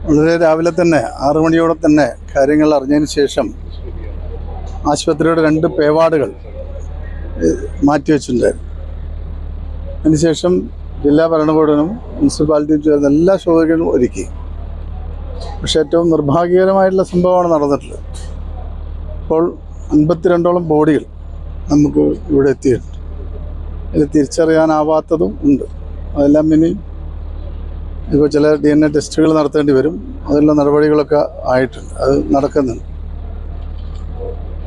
വളരെ രാവിലെ തന്നെ 6 മണിയോടെ തന്നെ കാര്യങ്ങൾ അറിഞ്ഞതിന് ശേഷം ആശുപത്രിയുടെ 2 പേവാർഡുകൾ മാറ്റിവെച്ചിട്ടുണ്ടായിരുന്നു. അതിനുശേഷം ജില്ലാ ഭരണകൂടവും മുനിസിപ്പാലിറ്റിയും ചേർന്ന് എല്ലാ സൗകര്യങ്ങളും ഒരുക്കി. പക്ഷേ ഏറ്റവും നിർഭാഗ്യകരമായിട്ടുള്ള സംഭവമാണ് നടന്നിട്ടുള്ളത്. ഇപ്പോൾ 52ഓളം ബോഡികൾ നമുക്ക് ഇവിടെ എത്തിയിട്ടുണ്ട്. ഇത് തിരിച്ചറിയാനാവാത്തതും ഉണ്ട്. അതെല്ലാം ഇനി ഇപ്പോൾ ചില DNA ടെസ്റ്റുകൾ നടത്തേണ്ടി വരും. അതിനുള്ള നടപടികളൊക്കെ ആയിട്ടുണ്ട്, അത് നടക്കുന്നുണ്ട്.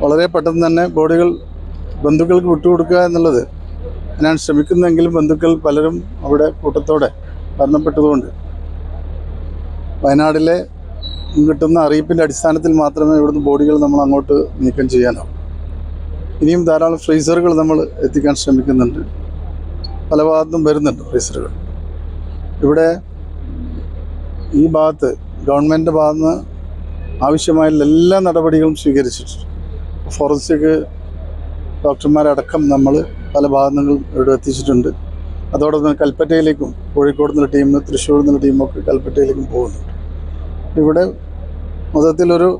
വളരെ പെട്ടെന്ന് തന്നെ ബോഡികൾ ബന്ധുക്കൾക്ക് വിട്ടുകൊടുക്കുക എന്നുള്ളത് ഞാൻ ശ്രമിക്കുന്നെങ്കിലും ബന്ധുക്കൾ പലരും അവിടെ കൂട്ടത്തോടെ മരണപ്പെട്ടതുകൊണ്ട് വയനാട്ടിലെ കിട്ടുന്ന അറിയിപ്പിൻ്റെ അടിസ്ഥാനത്തിൽ മാത്രമേ ഇവിടുന്ന് ബോഡികൾ നമ്മൾ അങ്ങോട്ട് നീക്കം ചെയ്യാനാവും. ഇനിയും ധാരാളം ഫ്രീസറുകൾ നമ്മൾ എത്തിക്കാൻ ശ്രമിക്കുന്നുണ്ട്. പല ഭാഗത്തും വരുന്നുണ്ട് ഫ്രീസറുകൾ. ഇവിടെ ഈ ഭാഗത്ത് ഗവൺമെൻറ്റിൻ്റെ ഭാഗത്ത് നിന്ന് ആവശ്യമായ എല്ലാ നടപടികളും സ്വീകരിച്ചിട്ടുണ്ട്. ഫോറൻസിക് ഡോക്ടർമാരടക്കം നമ്മൾ പല ഭാഗങ്ങളും ഇവിടെ എത്തിച്ചിട്ടുണ്ട്. അതോടൊപ്പം കൽപ്പറ്റയിലേക്കും കോഴിക്കോട് നിന്നുള്ള ടീം, തൃശ്ശൂർ നിന്നുള്ള ടീമൊക്കെ കൽപ്പറ്റയിലേക്കും പോകുന്നുണ്ട്. ഇവിടെ മൊത്തത്തിലൊരു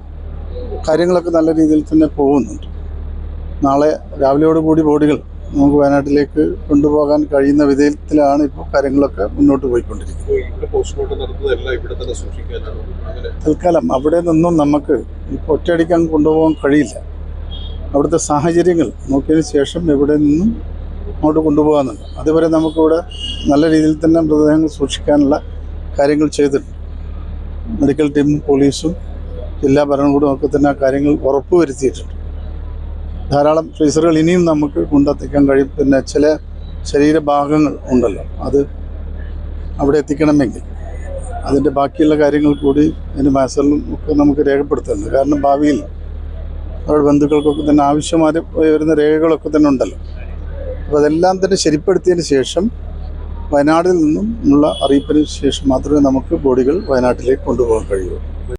കാര്യങ്ങളൊക്കെ നല്ല രീതിയിൽ തന്നെ പോകുന്നുണ്ട്. നാളെ രാവിലെയോടുകൂടി ബോഡികൾ നമുക്ക് വയനാട്ടിലേക്ക് കൊണ്ടുപോകാൻ കഴിയുന്ന വിധത്തിലാണ് ഇപ്പോൾ കാര്യങ്ങളൊക്കെ മുന്നോട്ട് പോയിക്കൊണ്ടിരിക്കുന്നത്. തൽക്കാലം അവിടെ നിന്നും നമുക്ക് ഇപ്പോൾ ഒറ്റയടിക്കാൻ കൊണ്ടുപോകാൻ കഴിയില്ല. അവിടുത്തെ സാഹചര്യങ്ങൾ നോക്കിയതിന് ശേഷം ഇവിടെ നിന്നും അങ്ങോട്ട് കൊണ്ടുപോകാനുണ്ട്. അതുവരെ നമുക്കിവിടെ നല്ല രീതിയിൽ തന്നെ മൃതദേഹങ്ങൾ സൂക്ഷിക്കാനുള്ള കാര്യങ്ങൾ ചെയ്തിട്ടുണ്ട്. മെഡിക്കൽ ടീമും പോലീസും ജില്ലാ ഭരണകൂടവും ഒക്കെ തന്നെ ആ കാര്യങ്ങൾ ഉറപ്പുവരുത്തിയിട്ടുണ്ട്. ധാരാളം ഫ്രീസറുകൾ ഇനിയും നമുക്ക് കൊണ്ടെത്തിക്കാൻ കഴിയും. പിന്നെ ചില ശരീരഭാഗങ്ങൾ ഉണ്ടല്ലോ, അത് അവിടെ എത്തിക്കണമെങ്കിൽ അതിൻ്റെ ബാക്കിയുള്ള കാര്യങ്ങൾ കൂടി അതിൻ്റെ മാസറിലും ഒക്കെ നമുക്ക് രേഖപ്പെടുത്തുന്നുണ്ട്. കാരണം ഭാവിയിൽ അവരുടെ ബന്ധുക്കൾക്കൊക്കെ തന്നെ ആവശ്യമായി വരുന്ന രേഖകളൊക്കെ തന്നെ ഉണ്ടല്ലോ. അപ്പോൾ അതെല്ലാം തന്നെ ശരിപ്പെടുത്തിയതിന് ശേഷം വയനാട്ടിൽ നിന്നും ഉള്ള അറിയിപ്പിന് ശേഷം മാത്രമേ നമുക്ക് ബോഡികൾ വയനാട്ടിലേക്ക് കൊണ്ടുപോകാൻ കഴിയൂ.